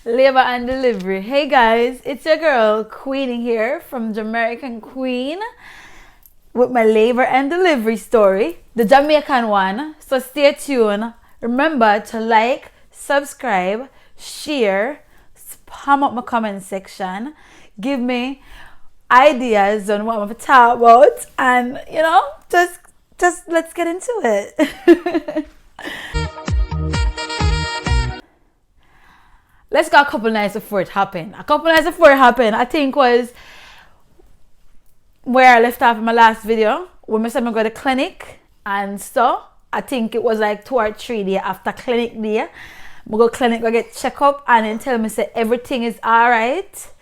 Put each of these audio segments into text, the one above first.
Labor and Delivery. Hey guys, it's your girl Queenie here from Jamaican Queen with my labor and delivery story, the Jamaican one. So stay tuned. Remember to like, subscribe, share, spam up my comment section, give me ideas on what I'm going to talk about, and just let's get into it. Let's go a couple nights before it happened. I think was where I left off in my last video. When I said I go to the clinic, and so I think it was like 2 or 3 days after clinic day. I go clinic, go get check up, and then tell me say everything is alright.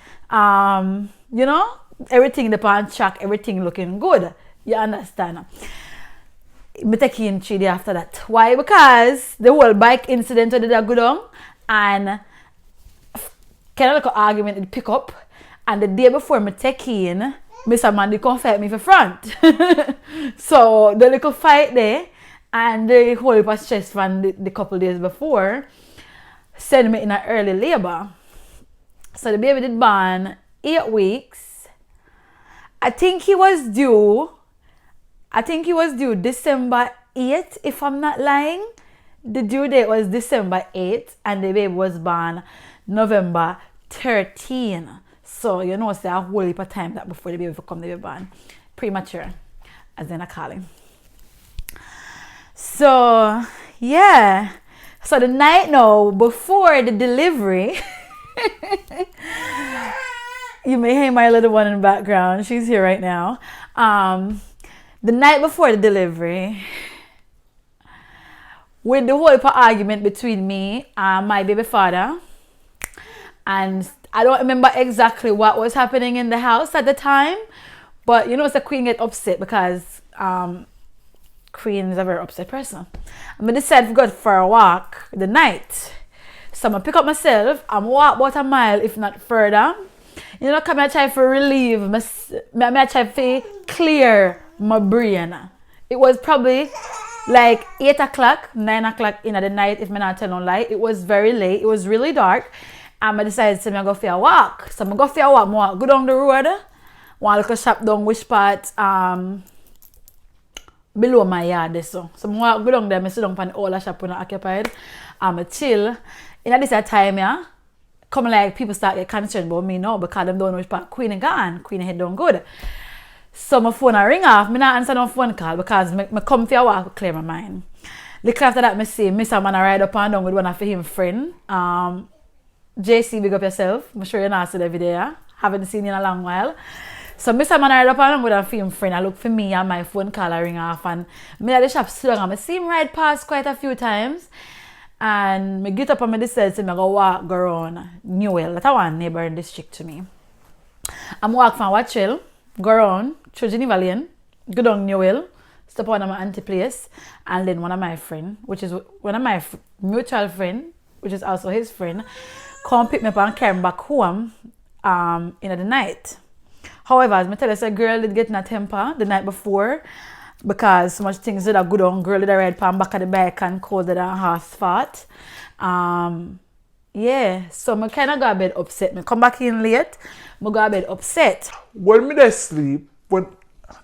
Everything on track, everything looking good. You understand? I take in 3 days after that. Why? Because the whole bike incident did go down, and kind of like an argument in pick up, and the day before me take in, Mr. Mandy come fight me for front. So the little fight there, and the whole heap of stress from the couple days before send me in an early labor. So the baby did born 8 weeks. I think he was due December 8th, if I'm not lying. The due date was December 8th, and the baby was born November 13. So it's a whole heap of time that before the baby come the baby born. Premature, as in a calling. So yeah. So the night now before the delivery, you may hear my little one in the background. She's here right now. The night before the delivery, with the whole heap of argument between me and my baby father, and I don't remember exactly what was happening in the house at the time, but it's the Queen get upset because Queen is a very upset person. I'm gonna decide to go for a walk the night. So I'm gonna pick up myself and walk about a mile, if not further. Come I try to relieve I try to clear my brain. It was probably like 8 o'clock, 9 o'clock in the night, if I'm not telling no lie. It was very late. It was really dark. And I decided to go for a walk. So I go for a walk. I go down the road. Want to look a shop down which part below my yard. So I go down there. I sit down on all the shop when I occupied. I chill. In this time, come like people start get concerned about me now because them don't know which part Queen gone. Queen head down good. So my phone ring off. I not answer no phone call because I come for a walk to clear my mind. Little after that, I see Mr. Man ride up and down with one of his friends. JC, big up yourself. I'm sure you're not seen every day. Haven't seen you in a long while. So Mr. Man ride up and down with a film friend. I look for me and my phone call ring off. And me at the shop slow and I see him ride past quite a few times. And I get up and I decide to go walk around Newell. That's one neighboring district to me. I'm walk from Watchell, go around through Geneva Lane, go down Newell, stop on my auntie place, and then one of my friend, which is one of my mutual friend, which is also his friend, come pick me up and carry me back home in the night. However, as I tell you, a girl did get in a temper the night before because so much things did a good on girl did a ride pan back of the bike and cold than a horse fart. Yeah, so I kind of got a bit upset. I come back in late, I got a bit upset. When me they sleep,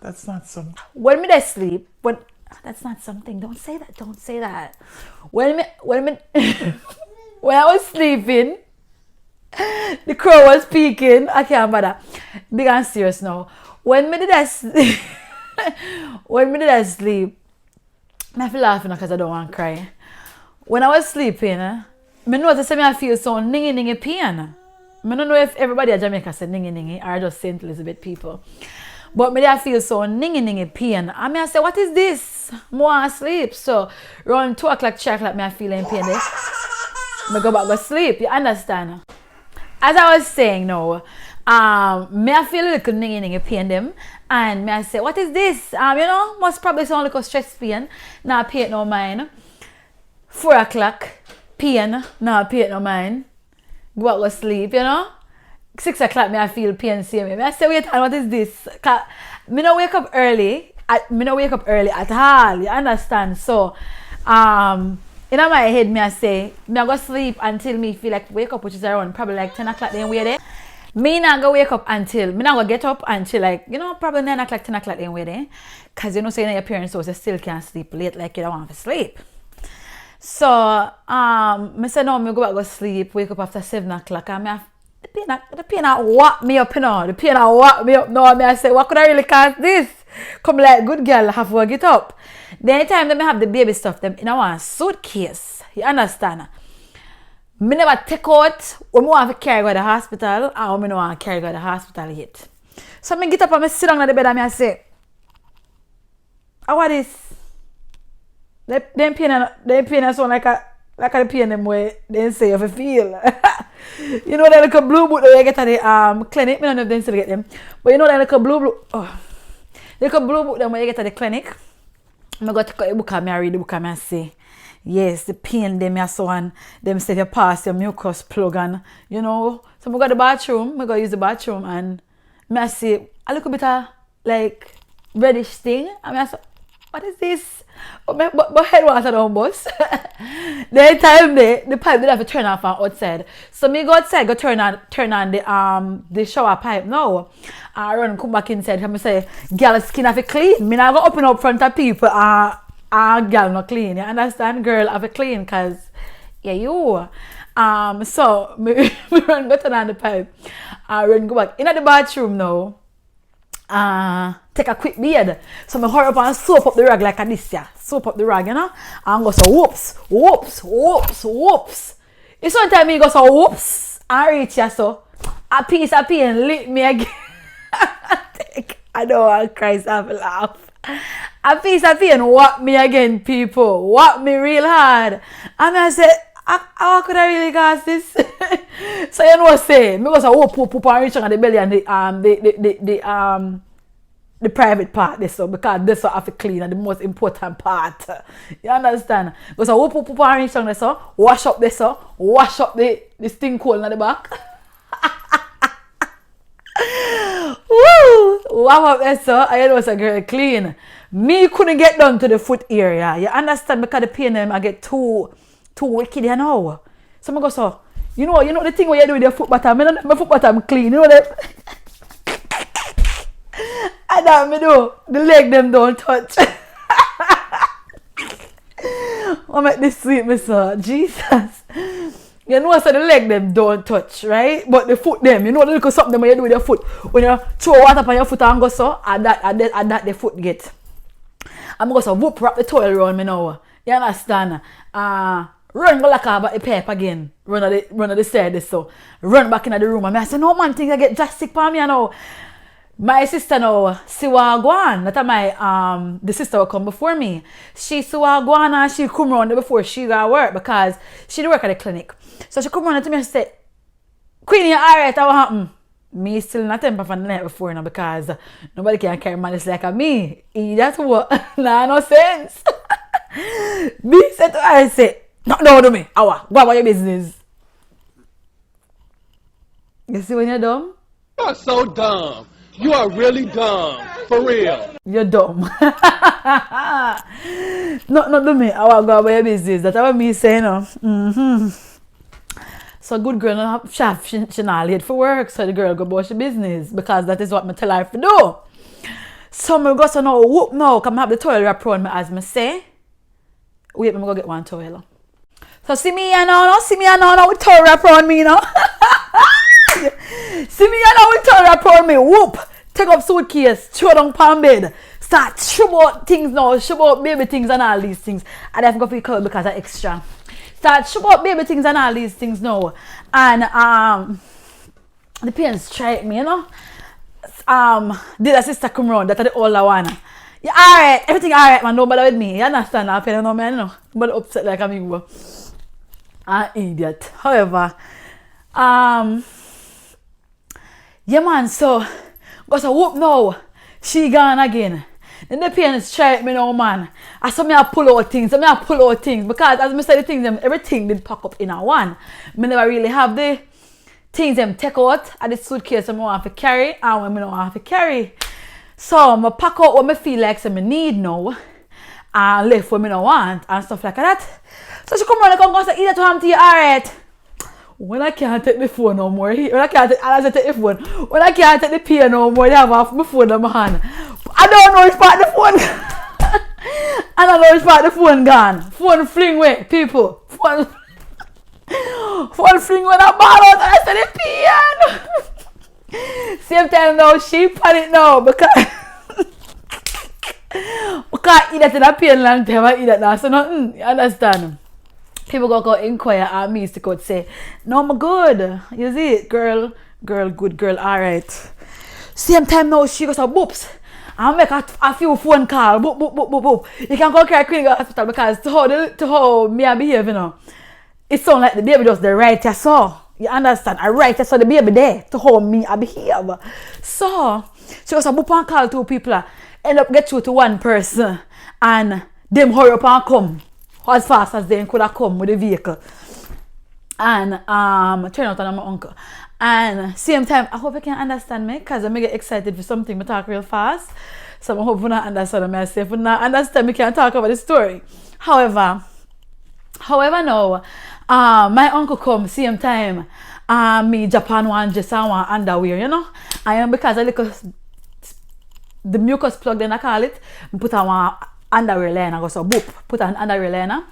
that's not something. When me they sleep, that's not something. Don't say that. When when I was sleeping, the crow was peeking. I can't bother. Big and serious now. When me did I sleep, I feel laughing because I don't want to cry. When I was sleeping, I noticed I feel so ningy pain. I don't know if everybody at Jamaica said ningy or just St. Elizabeth people. But I feel so ningy pain. I say, what is this? I want to sleep. So around 2 o'clock, 3 o'clock, I feel in pain there. I go back to sleep. You understand? As I was saying now, I feel a little ningy pain them. And I say, what is this? Must probably sound like a stress pain. Now pay it no mind. 4 o'clock, pain. Now pay it no mind. Go back to sleep, 6 o'clock, I feel pain same. I say, wait, what is this? I don't wake up early. I don't wake up early at all. You understand? So, In my head, me I say, me I go sleep until me feel like wake up, which is around probably like 10 o'clock then way there. Me not go wake up until, me not go get up until like, you know, probably 9 o'clock, 10 o'clock then way there. Cause you know, saying your parents house, you still can't sleep late like you don't want to sleep. So, me say no, me go back go sleep, wake up after 7 o'clock and me have, the pain whack me up, you know, the pain whack me up. No, me I say, what could I really cause this? Come like good girl, have to get up. The anytime that me have the baby stuff, them in a suitcase. You understand? Me never take out when me want to carry go to the hospital or me no want to carry go to the hospital yet. So me get up and me sit down on the bed and me I say, what is? Them pain sound like a pain them way they say if you feel. You know that little blue book that you get at the clinic. Me don't know if they still get them. But you know that little blue book that when you get at the clinic. I go take a book and I read the book and I say, yes, the pain them you so and them say you pass your mucus plug and you know. So I go to the bathroom, I go use the bathroom and I say a little bit of like reddish thing. And I say, what is this? But head water down bus. The time the pipe did have to turn off from outside. So me go outside, go turn on the shower pipe now. I run come back inside and I say, girl skin have to clean. Me not go open up front of people girl not clean. You understand? Girl have to clean cause yeah you. So me run go turn on the pipe. I run go back in the bathroom now. Take a quick beard. So I hurry up and soap up the rag like this, yeah. Soap up the rag, you know? And go so whoops, whoops, whoops, whoops. It's sometimes me go so whoops and reach ya so a piece of pain lick me again. I don't want to cry, so I have to laugh. A piece of pain whack me again, people. Whack me real hard. And I say, how could I really cause this? So you know what I say? Me go so whoop and reach on the belly and the private part this so because this so have to clean and the most important part. You understand? Go so whoop and reach on this so wash up this so wash up the stink hole in the back. Woo! Wow up this so I know it's a girl clean. Me couldn't get down to the foot area. You understand? Because the pain them I get too wicked, you know. So I go so, you know the thing where you do with your foot bottom. My foot bottom clean, you know that. And that me do. The leg them don't touch. I make this sweet me so Jesus. You know so the leg them don't touch, right? But the foot them, you know the little something when you do with your foot. When you throw water on your foot and go so, and that the foot get. I'm going to whoop wrap the towel around me now. You understand? Run go like about the pipe again. Run on the side so. Run back in the room and I say, no man, things I get drastic for me now. My sister now, she was going. That my the sister will come before me. She was going and she come round before she got work because she did work at the clinic. So she come round to me and say, Queenie, you alright, what happened? Me still not temper from the night before now because nobody can carry malice like me. That's what nah no sense. Me said to her, I say, no do me. Awa, go about your business. You see when you're dumb? You are so dumb. You are really dumb. For real. You're dumb. No do me. Awa, go about your business. That's what me saying now. So good girl not have she not late for work. So the girl go about her business because that is what me tell her to do. So me go so now whoop now. Come have the toilet wrap around me as me say. Wait, me go get one towel. So see me now with towel wrap around me now. See me now with towel wrap around me. Whoop. Take up suitcase, throw down palm bed. Start show about things now, show about baby things and all these things. And I have to go for the color because I'm extra. Start show about baby things and all these things now. And the parents strike me, you know. Did a sister come round, that's the older one. Yeah, alright, everything alright, man, don't bother with me. You understand? I feel no man, no. But upset like a me. An idiot. However, yeah man, so got a whoop now. She gone again. Then the parents strike me now, man. I saw me I pull out things. Because as I said the things, everything did pack up in a one. Me never really have the things them take out at the suitcase I want to carry and when I don't want to carry. So I pack out what I feel like I need now. and left what me no want and stuff like that. So she come around and come and say, Ilya Truhanov, you alright? When I can't take the phone no more, when I can't take the phone, when I can't take the pay no more, they have off my phone in my hand. I don't know which part the phone. I don't know which part the phone gone. Phone fling away, people. Phone fling when I ball out and I said the piano. Same time now, she panic now because eat that in a pain long time, I eat that now. So nothing, you understand? People go inquire and me to go say, no, I'm good. You see it, girl, good girl, alright. Same time now, she goes to boops. I make a few phone calls, boop. You can go carry Queenie to the hospital because to how me I behave, you know. It sounds like the baby does the right I saw. You understand? I right I saw the baby there to how me I behave. So she goes to boop and call two people, end up get through to one person, and them hurry up and come as fast as they could have come with the vehicle. And turn out on my uncle. And same time, I hope you can understand me because I get excited for something. I talk real fast. So I hope you not understand me. I say, if you not understand me, can talk about the story. However, no, my uncle come same time. Me Japan one just want underwear, you know. And because I look the mucus plug, then I call it, I put on one underwear line. I go so boop, put on underwear line.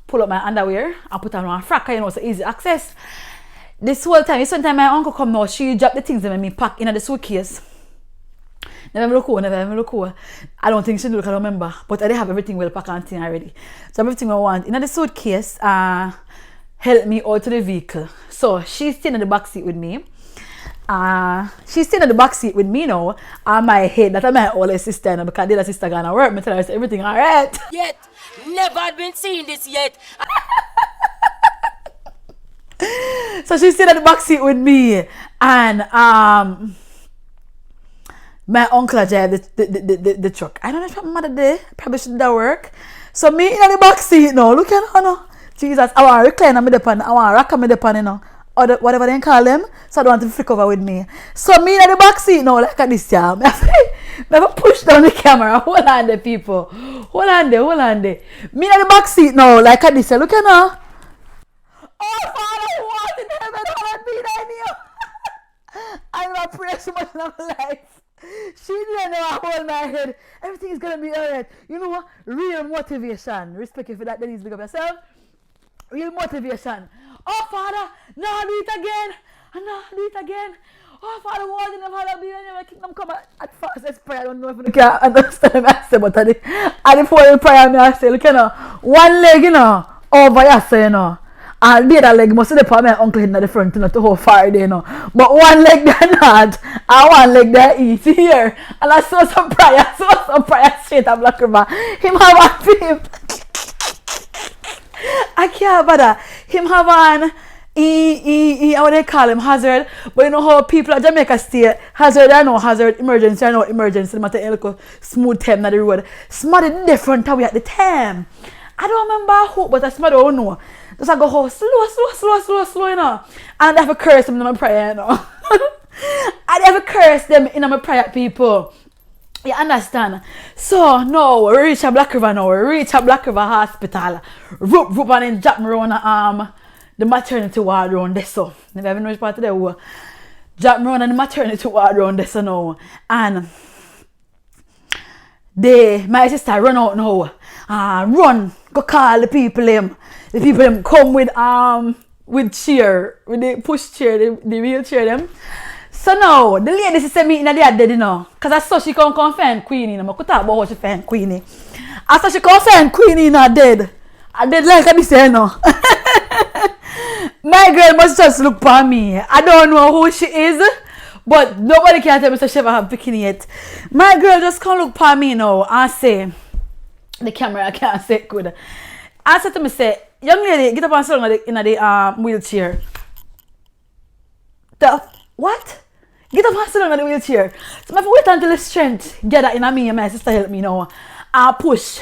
Pull up my underwear. I put on one frack, you know, so easy access. This whole time, my uncle come now, she dropped the things that me pack in the suitcase. Never look cool. I don't think she do, I don't remember. But I have everything well packed and thing already. So everything I want in the suitcase, help me out to the vehicle. So she's staying in the back seat with me. She's staying in the back seat with me now. On my head, that's my older sister now, because the other sister gonna work. Me tell her everything alright. Yet, never had been seeing this yet. So she stayed in the back seat with me, and my uncle drive the truck. I don't know if my mother there, probably shouldn't that work. So me in the back seat now, look at her now. Jesus, I want to recline on me depend, I want to rock on me depend, you know, or whatever they call them. So I don't want to flick over with me. So me in the back seat now, like this, yeah. Never push down the camera. Hold on there, people. Hold on there. Me in the back seat now, like this, yeah. Look at her. Oh, Father, what in heaven, Lord, be thy name. I'm not praying so much in my life. She didn't know I hold my head. Everything is going to be alright. You know what? Real motivation. Respect you for that, Denise. Look up yourself. Real motivation. Oh, Father, no, do it again. Oh, Father, what in the Father, be in your kingdom come at fastest prayer. I don't know if you can understand what I say, but at the following prayer, I say, look, you know, one leg, you know, over your say, you know. And the other leg must be my uncle in the front, you know, to how far they know. But one leg they're not, and one leg they eat here. And I saw some prayer straight at Black River. Him have on him. I can't bother. Him have on what they call him, hazard. But you know how people at Jamaica stay, hazard, I know hazard, emergency, I know emergency, no matter a little smooth time on the road. Smart different how we at the time. I don't remember who, but I smart don't know. Just I go how slow, you know. And I have to curse them in my prayer, you know. I have to curse them in my prayer, people. You understand? So now we reach a Black River now. We reach a Black River hospital. Roop and then drop me around the maternity ward around there, so. Never even know which part of the war. Drop me around the maternity ward around there, so now. And my sister run out now. Run, go call the people them. The people them come with chair, with the push chair, the wheelchair them. So now, the lady said me in the dead, you know. Because I saw she come find Queenie. I could talk about how she find Queenie. I saw she come find Queenie in her dead. I dead like this, you know. My girl must just look for me. I don't know who she is. But nobody can tell me she ever have bikini yet. My girl just come look for me now and say, the camera I can't say it good. I said to me, say, young lady, get up and sit down in the wheelchair. What? Get up and sit down in the wheelchair. So I have to wait until the strength gather in me and my sister help me now. I push.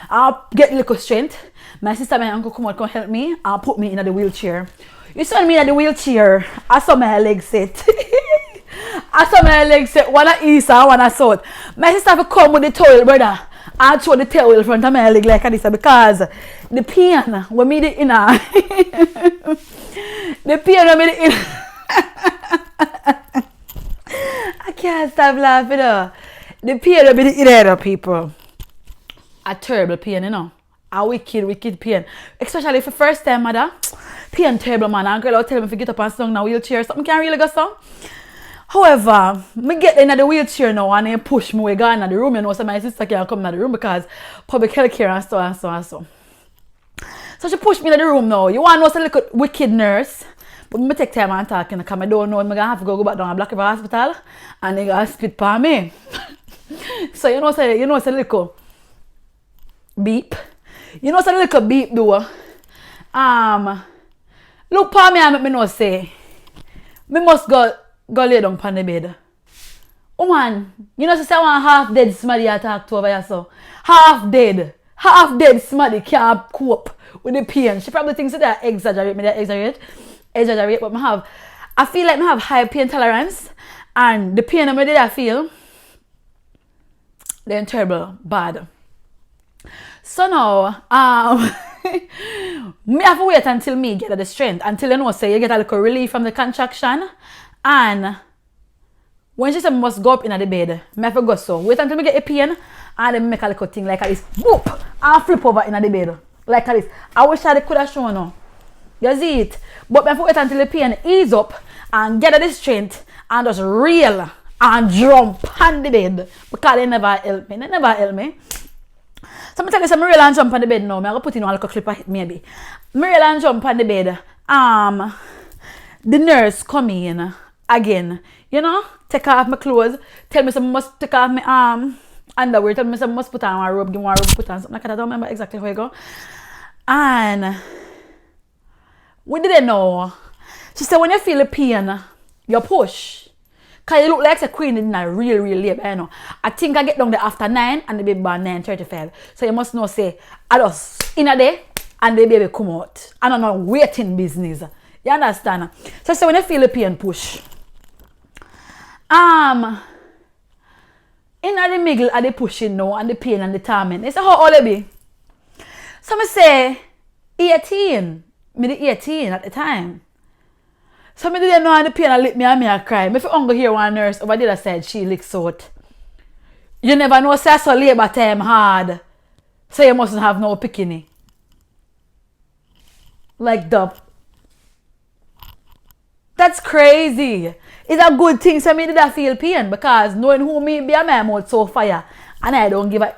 I get a little strength. My sister and my uncle come out, come help me. I put me in the wheelchair. You saw me in the wheelchair. I saw my legs set. I saw my legs set. One at east and one at south. My sister have to come with the towel, brother. I throw the towel in front of my leg like this because the pain when me the inner the pain when me the inner I can't stop laughing though. The pain when me the inner people. A terrible pain, you know. A wicked pain. Especially for first time mother. Pain terrible man. And girl will tell me if you get up and sit down in a wheelchair, something can't really go so. However, me get in the wheelchair now and they push me away go in the room, you know, so my sister can't come in the room because public health care and so and so and so. So she pushed me in the room now. You want to know some little wicked nurse? But me take time and talking because I don't know I'm going to have to go back down to Black River Hospital and they going to spit for me. So you know it's a little beep. You know it's a little beep though. Look for me and make me know say me must go lay down on the bed. Oh man, you know say one half dead somebody I talk to over here so. Half dead somebody can't cope with the pain. She probably thinks that I exaggerate, but I feel like I have high pain tolerance and the pain I feel they're terrible, bad. So now, me have to wait until me get the strength, until you know say you get a little relief from the contraction. And when she said must go up in the bed, I have to go so. Wait until me get a pain and then make a little thing like this. Whoop! And flip over in the bed. Like this. I wish I could have shown you. You see it? But I have to wait until the pain ease up and get the strength and just reel and jump on the bed. Because they never help me. So I'm tell you some reel and jump on the bed now. I'm going to put in a little clip of it maybe. Reel and jump on the bed. The nurse come in. Again, you know, take off my clothes, tell me some must take off my underwear, tell me some must put on my robe, give me one robe, put on something like that. I don't remember exactly how it go. And we didn't know. She said when you feel the pain, you push. Cause you look like a queen in a real labor, you know. I think I get down there after 9 and the baby born 9:35. So you must know say I just in a day and the baby come out. I don't know waiting business. You understand? So when you feel the pain, push. In the middle of the pushing now and the pain and the torment. They say how old you be? So I say 18. Me the 18 at the time. So I didn't know the pain and lick me and me I cry. If you only hear one nurse over the other side, she licks out. You never know say so labor time hard. So you mustn't have no bikini. Like that. That's crazy. It's a good thing so me did I feel pain because knowing who me be a my mouth so fire and I don't give a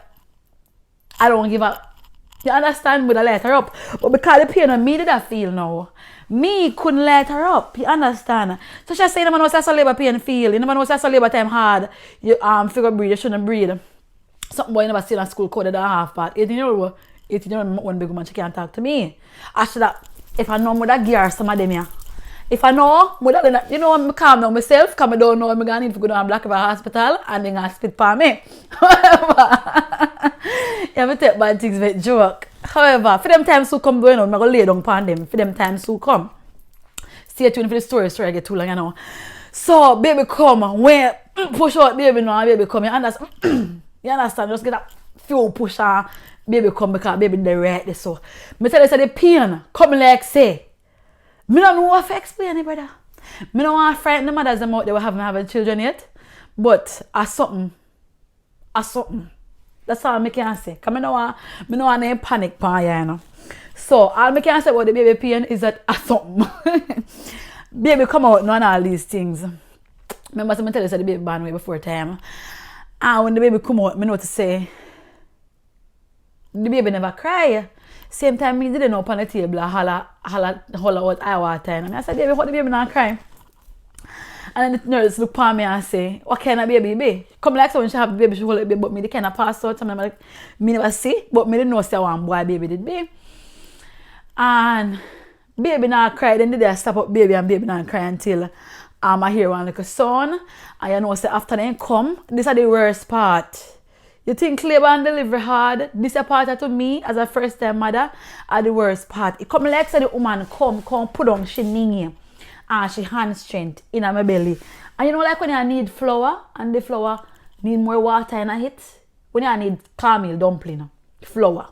you understand me to let her up. But because the pain on me did I feel now. Me couldn't let her up. You understand? So she say you never know say labor pain feel. You never know say labor time hard. You figure breathe, you shouldn't breathe. Something boy never seen a school coded and half part. 18-year-old one big woman she can't talk to me. After that, if I know more that gear some of them here. If I know, you know, I'm calm down myself because I don't know I'm going to need to go down to Black River Hospital and they're going to spit for me. However, you have to take bad things with joke. However, for them times who come going on, I'm going to lay down upon them. For them times who come. Stay tuned for the story I get too long, you know. So, baby come, when push out baby now, baby come, you understand? You understand? Just get a few push on, baby come because baby they right there. So, I tell you, say the pain come like say, I don't know what to explain it, brother. I don't want to frighten the mothers out there who haven't having children yet. But as something. That's all I can say. Because I don't want to panic for you, you know. So all I can say about the baby pain is that something. Baby come out none of all these things. Remember I tell you that the baby born way before time. And when the baby come out, I know to say the baby never cry. Same time, me didn't know up on the table, holla out eye water. And I said, baby, how the baby not crying? And then the nurse look at me and say, what kind of baby be? Come like so when she have the baby, she hold the baby, but me they kind of pass out. Sometimes like, me never see, but me didn't know say one boy baby did be. And baby not cry, then they stop up baby and baby not cry until I hear one like a son. And you know say after they come, this is the worst part. You think labor and delivery hard? This is part to me as a first time mother are the worst part. It come like say the woman come put on she knee and she hand strength in my belly. And you know like when you need flour and the flour need more water in it. when you need cornmeal dumpling, flour,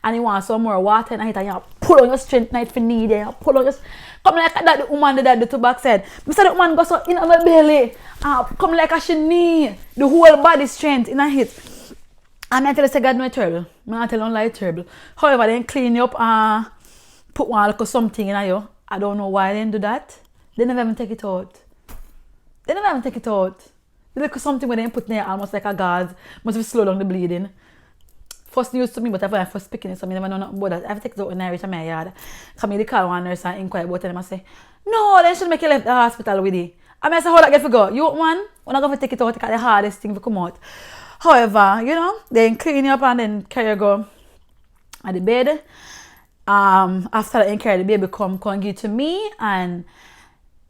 and you want some more water in it, and you pull on your strength night for need, you pull on your... Come like that the woman did that to backside. I said the woman goes so in my belly, come like she need the whole body strength in a hit. And I tell you, say God no terrible. I tell you, lie terrible. However, then clean you up and put one little something in you. I don't know why they didn't do that. They never even take it out. They never even take it out. They look something when they put in there almost like a gauze. Must be slow down the bleeding. First news to me, but I first speaking it, so I never know nothing about that. I have to take it out when I reach my yard. Come here, call one nurse and inquire about it, and I say, no, they should make you left the hospital with it. I mean, I say, how that get to go? You want one? When I go to take it out, it's the hardest thing to come out. However, you know, they clean you up and then carry you go at the bed. After the carry the baby come give to me, and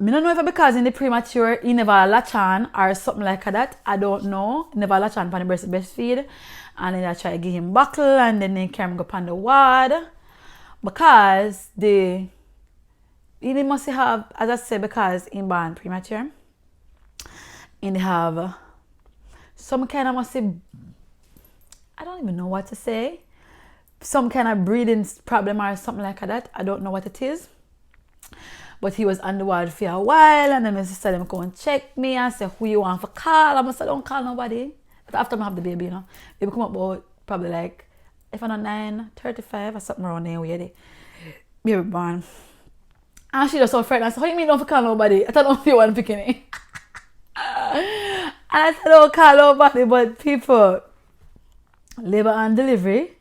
I don't know if because in the premature he never latch on or something like that. I don't know. He never latch on for the breastfeed. And then I try to give him buckle and then they carry him go on the ward. Because he must have, as I said, because he born premature. And they have some kind of must say, I don't even know what to say. Some kind of breathing problem or something like that. I don't know what it is. But he was on the ward for a while, and then my sister them come and check me and say, who you want for call? I must say, don't call nobody. But after I have the baby, you know, baby come up about probably like, if I'm not 9:35 or something around there, where they baby born. And she just so frightened. I said, how you mean don't call nobody? I don't know if you want to pick any. And I said, don't call nobody, but people, labor and delivery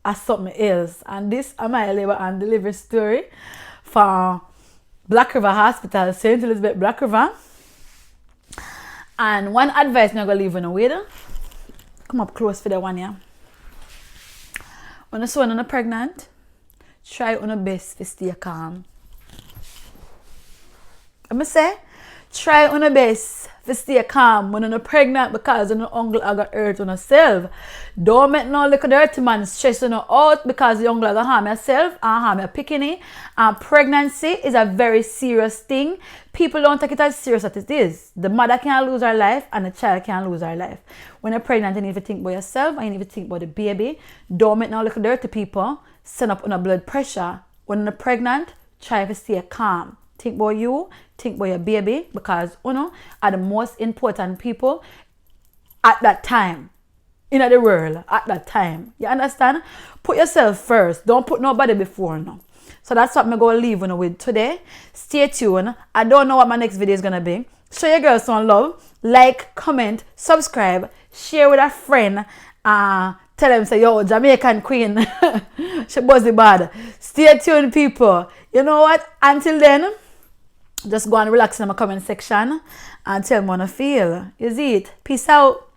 are something else. And this is my labor and delivery story from Black River Hospital, St. Elizabeth, Black River. And one advice I'm going to leave on the way. Come up close for the one here. When you're pregnant, try on your best to stay calm. I'm going to say, try on your best to stay calm when you're pregnant because your uncle got hurt on yourself. Don't make no little dirty man stress you out because your uncle got harm yourself and harm your picking. And pregnancy is a very serious thing. People don't take it as serious as it is. The mother can lose her life and the child can lose her life. When you're pregnant, you need to think about yourself and you need to think about the baby. Don't make no little dirty people send up on a blood pressure. When you're pregnant, try to stay calm. Think about you, think about your baby, because you know are the most important people at that time in the world at that time. You understand? Put yourself first. Don't put nobody before no. So that's what I'm going to leave you with today. Stay tuned. I don't know what my next video is going to be. Show your girls some love. Like, comment, subscribe, share with a friend. Tell them, say, yo, Jamaican queen. She buzzy bad. Stay tuned, people. You know what? Until then, just go and relax in my comment section and tell me how you feel. You see it? Peace out.